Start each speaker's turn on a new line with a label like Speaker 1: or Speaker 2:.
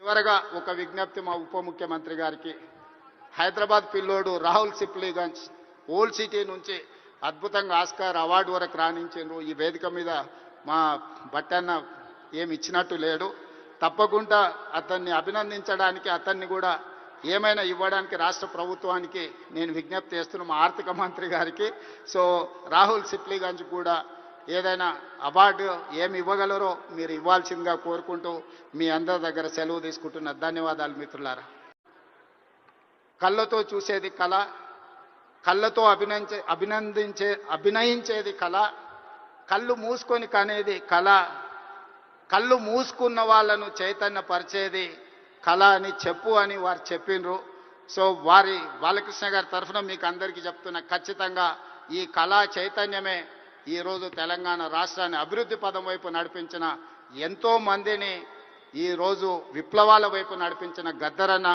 Speaker 1: చివరగా ఒక విజ్ఞప్తి మా ఉప ముఖ్యమంత్రి గారికి. హైదరాబాద్ పిల్లోడు రాహుల్ సిప్లీగంజ్ ఓల్డ్ సిటీ నుంచి అద్భుతంగా ఆస్కార్ అవార్డు వరకు రాణించారు. ఈ వేదిక మీద మా బట్టన్న ఏమి ఇచ్చినట్టు లేడు. తప్పకుండా అతన్ని అభినందించడానికి, అతన్ని కూడా ఏమైనా ఇవ్వడానికి రాష్ట్ర ప్రభుత్వానికి నేను విజ్ఞప్తి చేస్తున్నాను, మా ఆర్థిక మంత్రి గారికి. సో రాహుల్ సిప్లీగంజ్ కూడా ఏదైనా అవార్డు ఏమి ఇవ్వగలరో మీరు ఇవ్వాల్సిందిగా కోరుకుంటూ మీ అందరి దగ్గర సెలవు తీసుకుంటున్న. ధన్యవాదాలు మిత్రులారా. కళ్ళతో చూసేది కళ, కళ్ళతో అభినయించేది కళ, కళ్ళు మూసుకొని కనేది కళ, కళ్ళు మూసుకున్న వాళ్ళను చైతన్యపరిచేది కళ అని చెప్పు అని వారు చెప్పిండ్రు. సో బాలకృష్ణ గారి తరఫున మీకు అందరికీ చెప్తున్నా, ఖచ్చితంగా ఈ కళా చైతన్యమే ఈరోజు తెలంగాణ రాష్ట్రాన్ని అభివృద్ధి పదం వైపు నడిపించిన, ఎంతో మందిని ఈరోజు విప్లవాల వైపు నడిపించిన గద్దరన్న